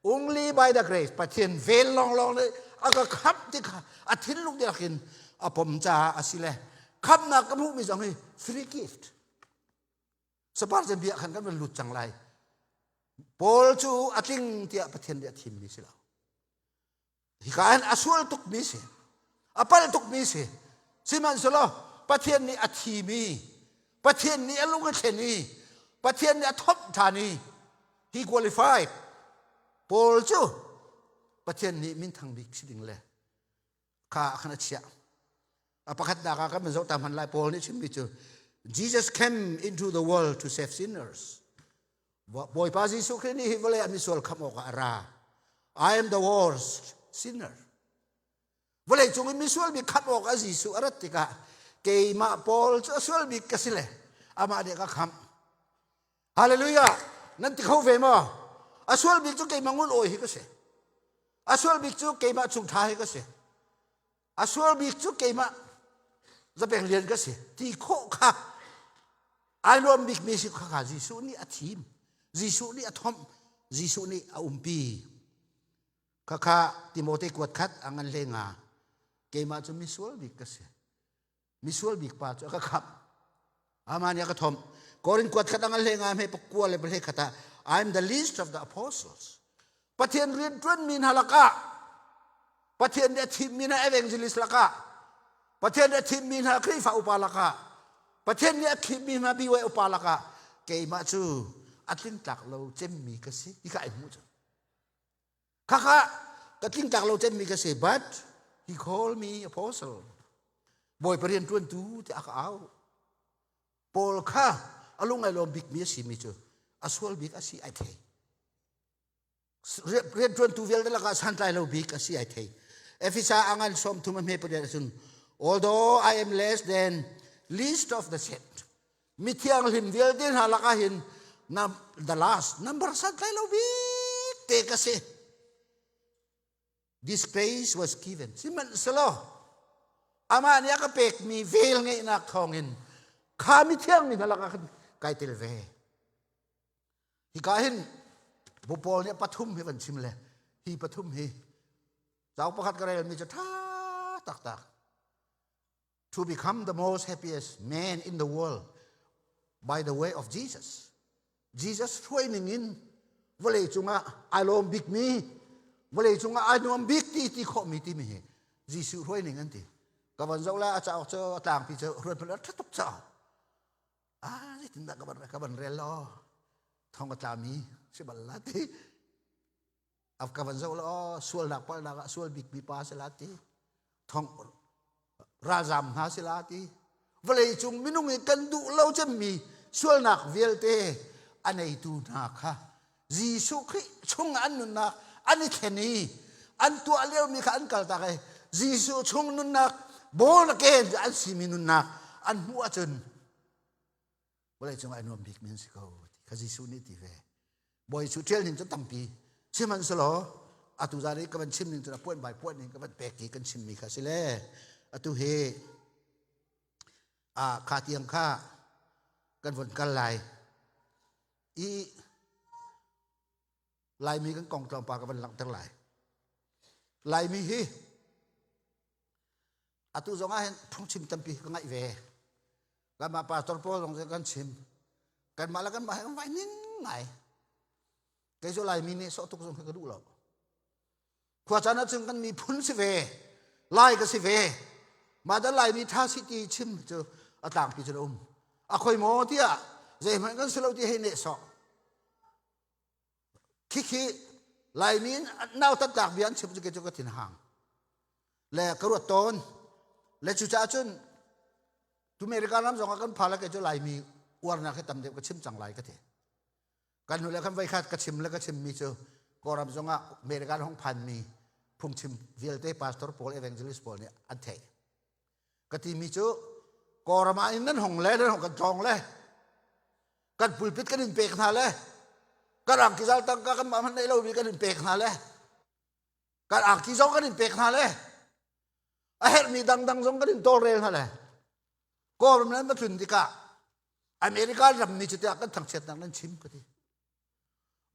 [SPEAKER 1] only by the grace pathian vel long le aga khap ti kha athin luk de khin apom cha asile khap na ka mu mi jong hi free gift sapar je bia khan kan man lut chang lai pol chu ating tia pathian de thim mi sila hi kan asul tuk mi se apal tuk mi se siman solo pathian ni athi mi pathian ni alung cheni pathian ni athop thani he qualified Paul chu pathian ni min thang bik siding le kha khana chia apakhat da ka man zo tam han lai Paul ni chim bi chu Jesus came into the world to save sinners boy pa Jesu Christ ni hi vale ami sol khamo ka ara I am the worst sinner vale chung mi sol bi khamo ka Jesu aratika ke ma Paul chu sol bi kasile ama de ka kham hallelujah nan ti khau ve mo aswal bik chu ke mangun oi hi ka se aswal bik chu ke ma chung tha hi ka se aswal bik chu ke ma zapeng lian ka se ti kho kha ai lom bik mi si kha Jesu ni athim Jesu ni athom Jesu ni aumpi kha Timothy kwat khat angan lenga ke ma chu miswal bik ka se miswal bik pa chu ka khap amani ka thom korin kwat khat angan lenga me pakwa le ble khata I am the least of the apostles. Pathian rin tun min halaka. Pathian de thim min evangelist laka. Pathian de thim min ha krifa upalaka. Pathian de thim min ma biwe upalaka. Ke ma chu atling tak lo chem mi ka si ika ai mu chu. Kaka katling tak lo chem mi ka si but he called me apostle. Boy parien tun tu ti aka au. Paul kha alung ai lo big mi si mi chu. Aswal bik asi ai thei red tron tu vel la ka san tai lo bik asi ai thei efisa angan som thum me pe sun although I am less than least of the set mithiang lim vel din halaka hin na the last number san tai lo bik te ka se this grace was given siman salo ama nia ka pek mi vel ngai nak thongin kha mithiang ni halaka kai tel ve hi kahin bopol ne pathum he ban chim le hi pathum hi jaw pakhat karel mi cha tha tak tak to become the most happiest man in the world by the way of Jesus training in vale chunga alom big mi vale chunga anom big ti kho mi ti mi Jesus training anti ka ban jaw la cha cho tang pi cho ron pla thak cha ni tin da ka ban rel lo thong ka tami se balati af ka van zo lo sual dak pa dak sual big bi pa selati thong razam ha selati vale chung minung kan du lo chem mi sual nak velte anei tu na kha Jesu Christ chung an nun na ani kheni an tu aleu mi kha an kal ta kai Jesu chung nun na bol again an si mi nun na an hu achun vale chung ai nom big min si ko ka Jesu ni ti ve boy chu tel nin cha tampi chiman salo atu zari ka ban chim nin cha point by point nin ka ban pek ki kan chim mi kha sile atu he kha tiang kha kan von kal lai i ลายมีกันกองตองปากับบันหลังทั้งหลายลายมีฮีอตุจงอาเห็นพุ่งชิมตัมปีก็ง่ายเวกันมาปาตอร์โปลงจากกันชิมกันมาแล้วกันมาให้ไว้นิ่งไงแกจะลายมีนี่สอตุกจงให้กระดูเราขวาจานะจึงกันมีพุ่นสิเวลายก็สิเวมาแต่ลายมีท่าสิตีชิมเจออาต่างปีจนอะคอยโมเตียเจมันกันสลาวที่ให้เนสอคิลายมีน่าตัดจากเบียนชิมจะเกิดจะกระถิ่นห่างและกระโดดต้นและจุจ้าจนทุเมริกาน้ำสองกันพาแล้วก็จะลายมีอวนนักให้ตำเดียบก็ชิมจังไรก็เถอะกันนู่นแล้วกันไว้คาดก็ชิมแล้วก็ชิมมีเจอกอรำสองอเมริกาห้องพันมีพุ่งชิมวิลเต้พาสตอร์พอลเอเวนเจลิสพอลเนี่ยอันเถอะก็ที่มีเจอกอรำอันนั้นห้องเล่นั้นห้องกันจองเล่กันปุยปิดกันดินเปกนาเล่กันอ่างกิจตั้งกันมามันในเรามีกันดินเปกนาเล่กันอ่างกิจกันดินเปกนาเล่เฮ็ดมีดังๆสงกันดินโตเร็วนั่นแหละก็มันนั้นมาถึงที่กะอเมริการำนี่จุดกันทั้งเช็ดนั้นชิมก็ดี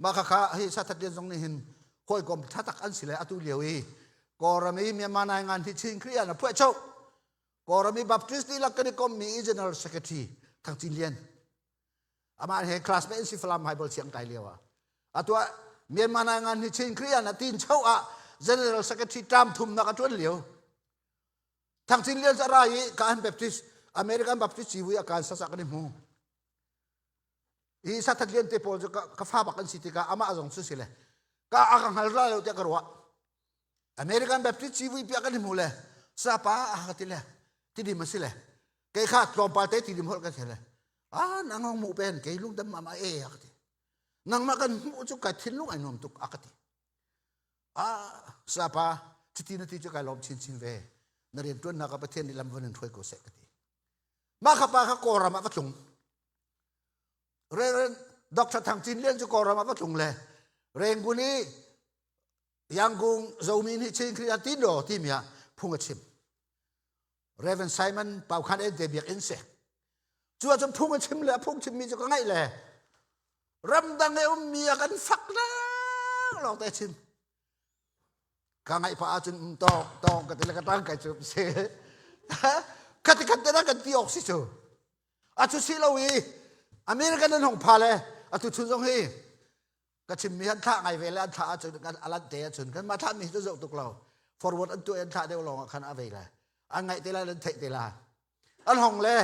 [SPEAKER 1] มาข้าให้สัตว์เลี้ยงสงนี่เห็นค่อยกลมทัดตักอันสิเลยอตุเลียวก็รำมีเมียมานายงานที่ชิงครียนะเพื่อเจ้าก็รำมีบัพติสต์นี่ลักกันก็มี general secretary ทั้งจีนเลียนอามาเห็นคลาสเมนสิฟลามไฮเบิลเสียงไกลเลียวอ่ะตัวเมียมานายงานที่ชิงครียนะตีนเจ้าอ่ะ general secretary ตามทุ่มนักจวนเลียวทางจีนเลียนจะไรการบัพติสต์อเมริกันบัพติสต์ชีวิตการสักกันมูอีสัตว์เลี้ยงเตปอลจะก็ฟ้าบักกันสิติกาอามาจงสุสิเลยก็อาการฮัลราเราจะกระวะอเมริกันบัพติสต์ชีวิตพิกันมูเลยสาปาอาติเลยที่ดีมาสิเลยแกขาดตรอมปาเตที่ดีมากันสิเลยนางมูเป็นแกลุงดำมาเอะตินางมากันมูจุกัดทิ้งลุงไอ้นมตุกอากติสาปาจิตินาทีจะกลายลมชินเวนักเรียนตัวนักประเทศในลำวันนึงช่วยกูเสกติมาขับปาขับโกรามาประชุมเรื่องดอกทางจีนเลี้ยงจะโกรามาประชุมเลยเรื่องกุนี้ยังกุงโจมินิชิงครียติโดที่มีพุ่งชิมเรเวนไซมันเป่าคันเอ็นเดบิกอินเสกจัวจนพุ่งชิมเลยพุ่งชิมมีจะก็ง่ายเลยรำดังเอวมีกันฟักนะลองแต่ชิมข้างไอ้พระอาจารย์ตองกันแต่ละกันตั้งกันจุดเสียคัดแต่ละกันที่ออกสิจูอาจุสิลาวีอเมริกันนั้นห้องพาเลยอาจุชุนทรงฮีก็ชิมมีอันท่าไงเวลาท่าจุดกันอลันเตะจุดกันมาท่ามีตัวจตุกเรา forward อันตัวอันท่าเดียวลงขันเอาไว้เลยอันไงแต่ละเรื่องเทแต่ละอันห้องเลย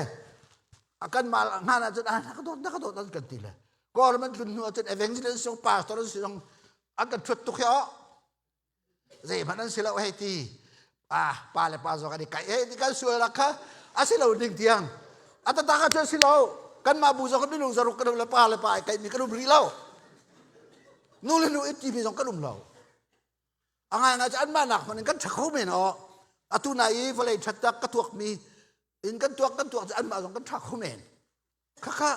[SPEAKER 1] อากันมางานจุดนักโดดนั่นกันตีเลยก็มันจุดหัวจุดเอเวนจิเลสส่งปาสตอร์ส่งอันกันชุดตุกเหรอเจ้ามันนั่นสิเราให้ตีปาเลยปาสกันดีกันที่กันสวยละค่ะสิเราดิ่งเตียงตากันเจอสิเรากันมาบูชากันไม่ลงสรุปกันเลยปาเลยปาไก่มีกันรุมรีเรานู่นเลยนู่นที่มีสองกันรุมเรางานอาจารย์มาหนักมันกันชักเขาไม่เนาะตุนายฟเลยชัดจักกระตัวมีอินกันตัวอันมาสองกันชักเขาไม่ค่ะ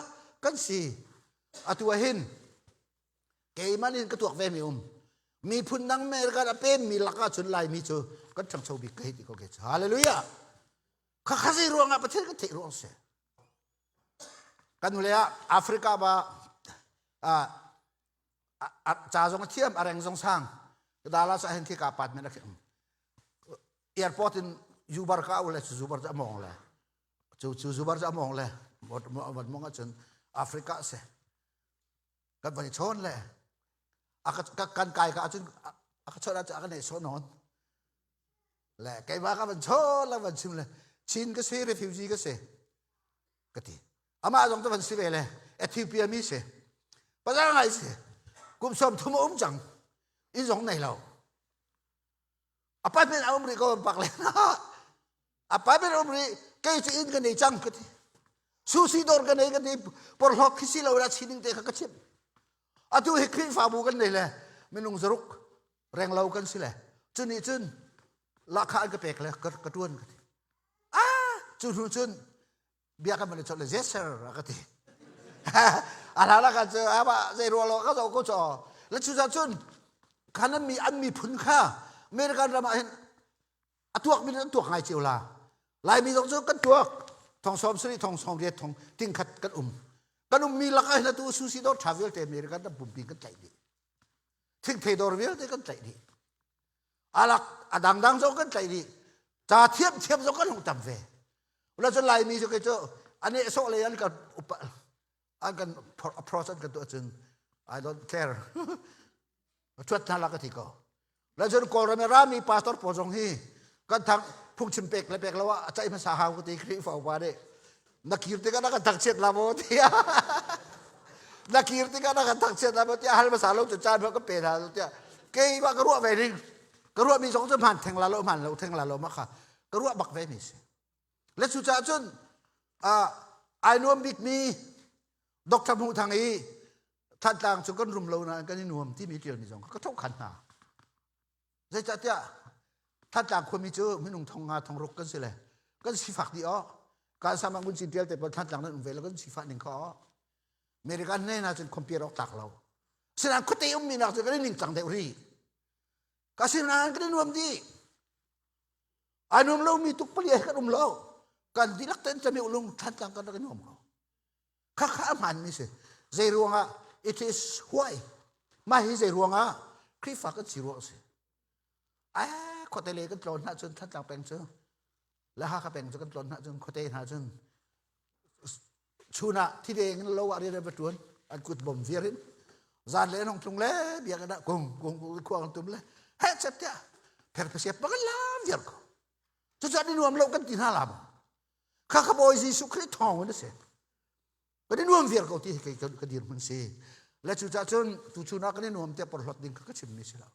[SPEAKER 1] กันสิตัวเห็นเกมันอินกระตัวเวมิมีพุ่นนังเมริกาเป็นมีลักษณ์ชนลายมีเจอกันช่างโชบิกให้ที่เขาเกศฮาเลลูยาข้าข้าสิรวงประเทศก็เทรวงเสียกันเลยแอฟริกาบ่จ่าจงเทียมอะไรจงสร้างดาราสาเห็นที่กาปัดไม่ได้แอร์พอร์ตin ยูบาร์ก้าเลยจูบาร์จะมองเลยจูบาร์จะมองเลยหมดมองกันจนแอฟริกาเสียกันวันนี้ชนเลยกันไก่ก็อาจจะชนอาจจะกันในชนนอนแหละไก่บ้าก็มันชนแล้วมันชิมเลยชินก็เสียรีฟิวจีก็เสียก็ทีอามาจงตัวมันสิเวเลยเอธิโอเปียมีเสียภาษาไงเสียกุมสมทุ่มจังอีสองในเราไปเป็นอเมริกาปักเลยนะไปเป็นอเมริกาแกจะอินกันในจังก็ทีซูซีดอร์กันในกันที่ปลอกคิสิเราละชินิงเตะก็ชิมตัวเฮครีฟ้าบุกันเลยแหละไม่นุ่งสรุกแรงเรากันสิแหละจุนนี่จุนราคาก็เปกเลยกระตุ้นจุนเบียกันมาเลยชดเลยเจสเซอร์ก็ทีอะไรละกันเจอว่าเจรัวเราก็จะก็จ่อแล้วจุนขันนั้นมีอันมีผลค่าเมริกันเรามาเห็นตัวมีตัวไงเจียวลาลายมีตรงจุดกันตัวทองสมสรีทองสมเรียทองติ้งขัดกันกันมีลักษณะตัวซูซีดอทราเวลเตอเมริกันนั้นปุ่มปีกันใจดี ทิ้งเทดอร์เวลได้กันใจดีอาลักอดังๆจงกันใจดีจ่าเทียมจงกันหงจำเวแล้วจนไล่มีจงเจ้าอันนี้โซ่เลยอันกันprocess กันตัวจริง I don't care ชวดน่ารักที่ก็แล้วจนกอร์เมรามีพาสตอร์ปอจงฮีกันทางพุ่งชิมเป็กและเป็กแล้วว่าใจภาษาฮาวตีครีฟ้าว่าได้นักขีดที่กันนักตักเช็ดลาโมที่นักขีดที่กันนักตักเช็ดลาโมที่ฮัลภาษาโลกจุดจานเพราะก็เป็นอะไรที่เกี่ยว่ากระรัวไปดิกระรัวมี2 3 พันแทงลาโลมันแล้วแทงลาโลมาค่ะกระรัวบักเวมิสและสุดท้ายจนไอ้นวมบิ๊กมีดอกทำหูทางอีท่านต่างสุกันรุมเรานะกันนี่นวมที่มีเกี่ยวนี่จงก็เท่าขันหาใจจัดเนี่ยท่านต่างคนมีเจอไม่นุ่งทองงาทองรกกันสิเลยก็สิฝักดีอ๋อการสร้างบุญจินเดียลแต่พอท่านต่างนั้นเวลาก็สิฝักหนึ่งข้ออเมริกันเนี่ยนะจนคอมพิวเตอร์ตักเราฉะนั้นคนเตยมีนักจะก็ได้หนึ่งจังเดียวรีก็ฉะนั้นก็ได้นวมดีไอ้นวมเรามีทุกปีกันนวมเราการที่รักเต้นจะมีอุลงท่านต่างกันได้นวมเขาข้ามันนี่สิเจรวงอ่ะ it is why ไม่ให้เจรวงอ่ะคลิปฝักกันสิรวงสิคนเตเลกันตรนนะจนท่านต่างเป็นเจ้าแล้วหาข้าเป็นจนกันตรนนะจนคนเตนะจนชูนะที่เด้งเราว่าเรื่องประจวนอันกุดบ่มเวียรินจานเล่นของตรงเล่เบียกันนะกงควงตุ้มเล่เฮ้ยเจ็บเนี่ยเพอร์เพเซียบังลามเวียร์ก็จะจัดนินวมเรากันที่น่าลามข้าขบอยจีสุคริตทองนั่นสิก็นินวมเวียร์ก็ที่กันดีมันสิและจุดจัดจนตุชูนักนินวมเตะปลอดดิ้งก็ชิมมิสิแล้ว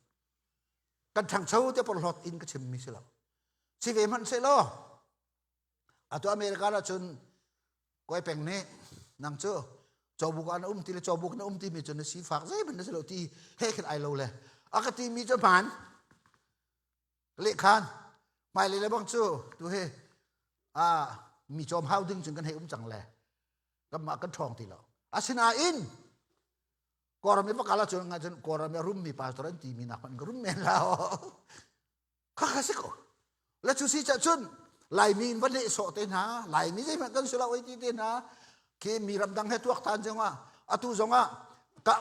[SPEAKER 1] กันทางเช้าเตะปลอดอินก็ชิมมิสิแล้วชีวิตมันเสียแล้วตัวอเมริกาจนก็ไอ้เป็นเนี่ยนังเจ้าจอบุกอันที่เลยจอบุกนะที่มีจนสีฟ้าใช่เป็นนั่นสิเราที่เฮ้ยกันไอเราเลยอากาศที่มีจนผ่านเละคานไม่เลยบ้างเจ้าดูเฮ้มีจอมเฮาดึงจนกันให้จังเลยก็มากันทองที่เราอาศินาอินกอร์มีพระกาลจนงานจนกอร์มีรุ่มมีปาสตอร์ที่มีนักมันก็รุ่มเมนเราข้าสิโกและจุสิจะจนลายมีนวันนี้โสเตนะลายมีใช่ไหมกันสุราวิจิเตนะเคมีรำดังให้ตัวทานจังว่าตุจังว่ากะ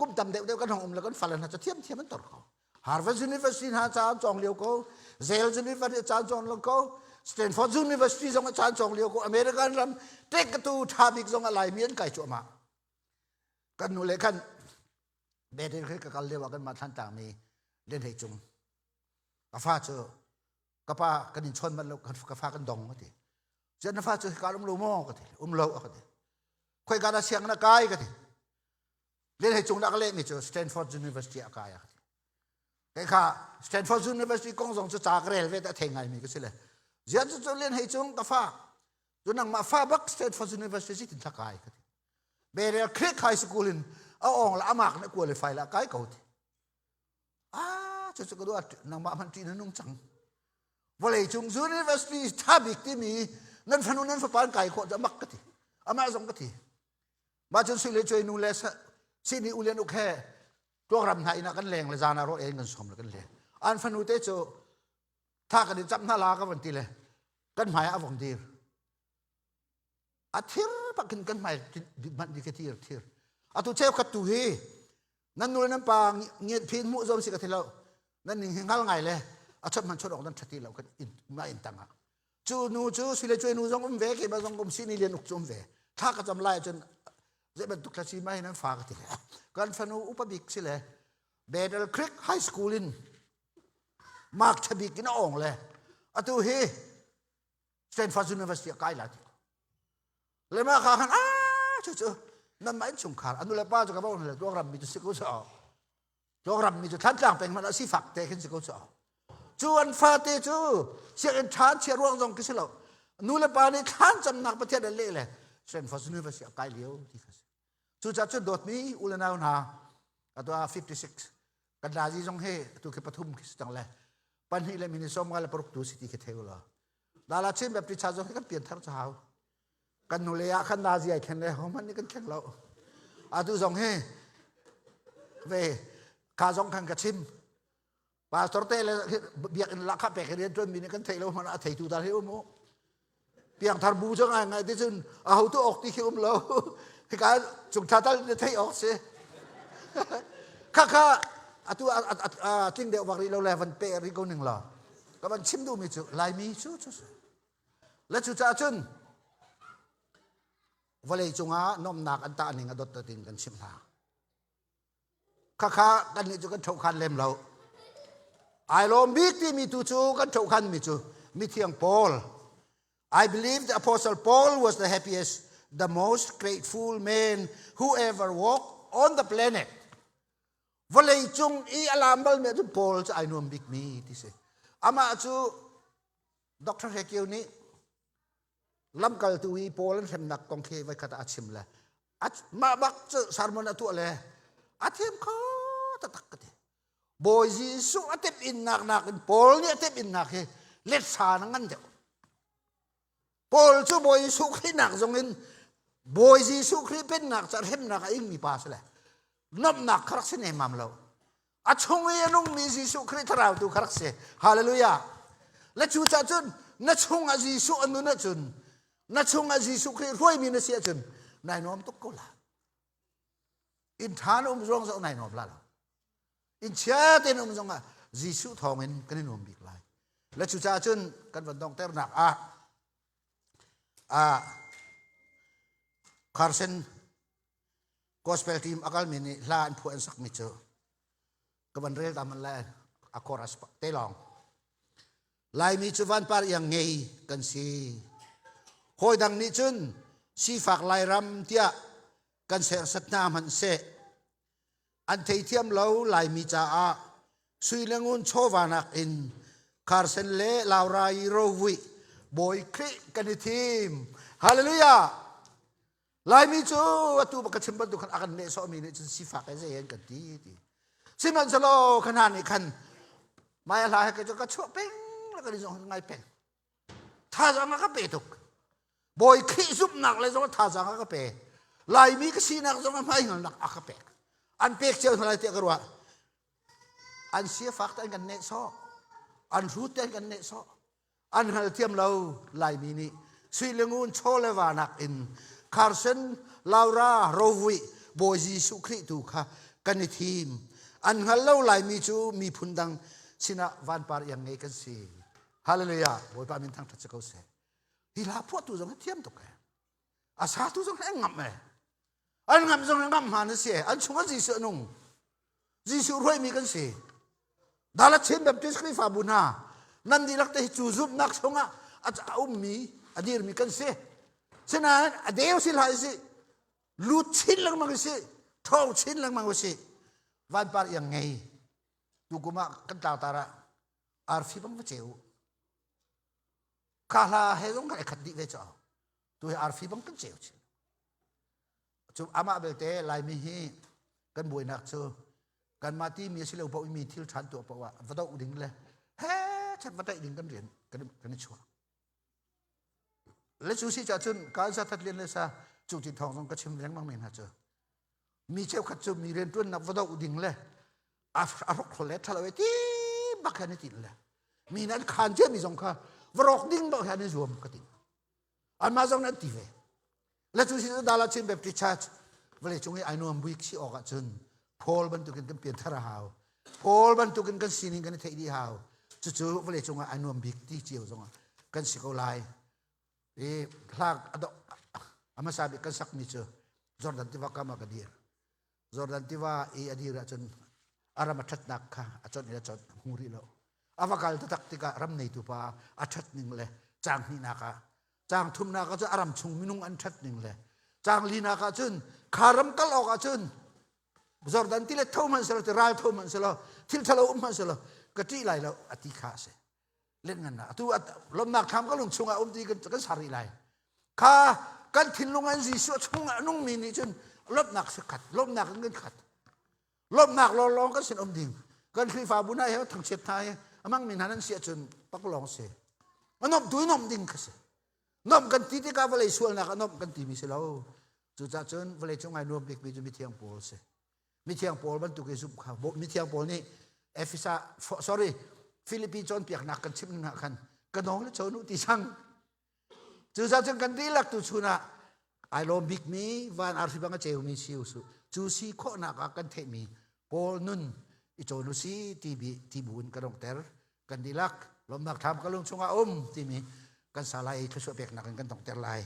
[SPEAKER 1] กุมตำเดียวกันของแล้วกันฟันนะจะเทียมมันต่อเขาฮาร์วาร์ดยูนิเวอร์ซิตี้หาจานจองเลี้ยวเขาเซลส์ยูนิเวอร์ซิตี้จานจองเลี้ยวเขาสแตนฟอร์ดยูนิเวอร์ซิตี้จงจานจองเลี้ยวเขาอเมริกันรำเทคกตูทาบิกจงลายมีนไก่จั่วมากันนู่นเลยกันเบเดนเคยกันเรียกว่ากันมาท่านต่างมีเล่นให้จุงกาฟ้าเจอกาฟ้ากันดินชนมันแล้วกาฟ้ากันดองก็ทีเจ้าหน้าฟ้าเจอการโลโม่ก็ทีโลก็ทีคุยกันเสียงนักกายก็ทีเล่นให้จุงนักเล่นมีเจอสแตนฟอร์ดยูนิเวอร์ซิตี้กายก็ทีไอ้ข้าสแตนฟอร์ดยูนิเวอร์ซิตี้กงส่งจะจากเรลเวทเทงไงมีก็สิเลยเจ้าจะเล่นให้จุงกาฟ้าจนนั่งมาฟ้าบักสแตนฟอร์ดยูนิเวอร์ซิตี้ถึงทักกายก็ทีเบเรียคลิกไฮสคูลินเอาอ่องละอามากเนี่ยกลัวเลยไฟละกายเขาทีจะก็ดูนางมาพันตีนั้นนุ่งจังวันเลยจุงยูนิเวอร์ซิตี้ท่าบิกที่มีนั่นฟันนั่นฟันปานไก่คนจะมักก็ทีอามาส่งก็ทีมาจนสุดเลยช่วยนูเลสสิ่งนี้อุเลียนอุแค่ตัวรำไทยนะกันแรงเลยจานารถเองกันสมเลยกันเลยอันฟันอุเตโจถ้ากันจับหน้าลาก็วันทีเลยกันหมายอาวงดีอาทิรปักกันหมายมันดีแค่ทีรตุเชฟขัดตุฮีนั่นนู่นนั่นปางเงียบพินมุจอมสิกทีเรานั่นนี่หิ้งหัลไงเลยชอบมันชดออกนั่นทัดทีเรากันไม่อินตังอ่ะจูนูจูสิเลยช่วยนูจงเวกมาจงกรมสินีเรียนอุกจงเวถ้าก็จำไล่จนจะเป็นตุกชีไม่นั้นฝากทีกันฟันูอุปบิกสิเลยเบเดลคริกไฮสคูลินมาร์กชบิกินอ่องเลยตุฮีสแตนฟอร์ดยูนิเวอร์ซิตี้ใกล้ละเลยมาข้าขันจู่นั่นไม่สงขารอันนู้นเลยป้าจะกระบอกเลยตัวรำมีจุดสิกุศลตัวรำมีจุดท่านต่างเป็นมันสิฝักเตะขึ้นสิกุศลจวนฟาเตจูเชียร์ท่านเชียร์ร่วงตรงกิสิโลนู้นเลยป้านี่ท่านจำนักประเทศเล่เลยเซนฟอร์สยูนิเวอร์ซิตี้ใกล้เลี้ยวที่กันจู่จัดจุดโดดมีอุลนาอุนาตัว56กันดาจีจงเฮตัวเก็บปฐุมกิสตังเลยปัญหาเลยมินิสอมกันเลยปรุกดูสิที่เขตเทวละดาราเช่นแบบที่ชาจงให้กันเปลี่ยนทั้งเช้ากันนู่นเลยขันดาจีไอแข็งเลยเขามันนี่กันแข็งเราตัวจงเฮเวข้าจงขันกระชิมปาสตอร์เตเลยเบียกลักข้าเปกเรียนจนมีนี่กันเทเรามันเทตูตาเทวโมเพียงทาร์บูจังไงที่จนเอาตัวออกที่คิวมเราให้การจุงท่าตาเทออกเสียข้า atu ting de wak ri lo le van pe ri ko ning la ka ban chim du mi chu lai mi chu la chu cha chun vale chunga nom nak an ta ning adot ta tin kan chim la kha kan ni chu kan thau khan lem lo ai lo big ti mi tu chu kan thau khan mi chu mi thiang Paul I believe the apostle Paul was the happiest the most grateful man who ever walked on the planet vale chung I alambal me tu Paul cha I know big me ti se ama chu Dr. Hekil ni lam kal tu I Paul an hem nak kong khe vai khata achim la ma bak chu sermon atu le athem kho ta tak ka boy Jesu atep in nak in Paul ni atep in nak he let sa ngan de Paul chu boy Jesu khi nak jong in boy Jesu khi pen nak cha hem nak ing mi pa sele nop nak kharak se ne mam lo a chung ye nong mi Jesu khi tharau tu kharak se hallelujah la chu cha chun na chung a Jesu anu na chun na chung a Jesu khi roi mi na sia chun nai nom tok ko la in than jong sa nai nom la in chia ten jong a Jesu thong in kan nom bik lai la chu cha chun kan van dong ter nak Carson gospel team akal mini la an phu an sak mi chu ka ban rel tam la a chorus te long lai mi chu van par yang ngei kan si hoi dang ni chun si fak lai ram tia kan se sat nam han se an thei thiam lo lai mi cha a sui lengun chowanak in Carson le Laura I rowi boy kri kan team hallelujah lai mi chu atu ba ka chimban du kan akan ne so mi ne chu si fa ka je yen ka ti siman salo khanan ni khan mai la ka chu ka chu peng la ka ni jong ngai peng tha jang ka pe tuk boy khi sup nak le jong tha jang ka pe lai mi ka si nak jong mai ngal nak ka pe an pek cheu lai te ka ro an si fa ta kan ne so an ru te kan ne so an hal thiam lo lai mi ni sui lengun chole wa nak in Carson Laura Rowi boy Jesu Christ tu kha kan ni team an hal lo lai mi chu mi phundang sina van par yang ngai kan si hallelujah boy pa min thang tha chako se hi la phu tu jong thiam to ka a sa tu jong ngam me an ngam jong ngam han se an chunga Jesu nung Jesu roi mi kan si dala chen baptist Christ fa buna nan di lak te chu zup nak songa a ummi adir mi kan se sina adeu sil ha si lu chin lang mang si thau chin lang mang si van par yang ngai tu kuma kan ta tara arfi bang ba cheu kala he jong ka khat di ve cha tu he arfi bang kan cheu chu ama be te lai mi hi kan boi nak chu kan mati mi si lo pa mi thil than tu pa wa va da uding le he chat va dai ding kan rian kan chu le chu si cha chun ka sa that len le sa chu ti thong song ka chim leng mang men ha chu mi cheu khat chu mi ren tun na va da uding le a rok khole thala we ti ba khan ti le mi nan khan che mi jong kha va rok ding ba khan ni zum ka ti an ma jong nan ti ve le chu si da la chin baptist church vale chung ai no am week si o ka chun Paul ban tu kan pian thara haw Paul ban tu kan sinin kan thei di haw chu vale chung ai no am big ti chiu jong kan si ko lai e khak ado ama sabi kan sak mi chu Jordan tiwa kama ka dir Jordan tiwa e adira chun arama that nak kha achon ila chon muri lo avakal ta taktika ram nei tu pa athat ning le chang ni na ka chang thum na ka chu aram chung minung an that ning le chang li na ka chun kharam kal ok a chun Jordan tile thoman selo te ral thoman selo thil thalo man selo ka ti lai lo ati kha se len ngan na tu lom nak tham ka lung chunga ti kan sari lai kha kan thin lungan ji so chunga nung mi ni chun lop nak se khat lop nak ngan khat lop nak lo long ka sin ding kan khri fa bu na he thang chet thai amang min hanan sia chun pak long se anop du nom ding ka se nom kan ti ka vale sual na ka nom kan ti mi se lo chu cha chun vale chunga nom bik mi ju mi thiang pol se mi thiang pol ban tu ke sup kha bo mi thiang pol ni Ephesus sorry Philippines chon piak nak kan chim na kan kanong le chonu ti sang chu sa chang kan ti lak tu chuna I lo big me van arfi bang cheu mi siu su chu si kho na ka kan the mi pol nun อิโจนุซีทีบุญกระดงเตอร์กันดีลักลมบักทำกะลุงชงอาที่มีกันสาลายขสวเปกหนักกันต้องเตอร์ลาย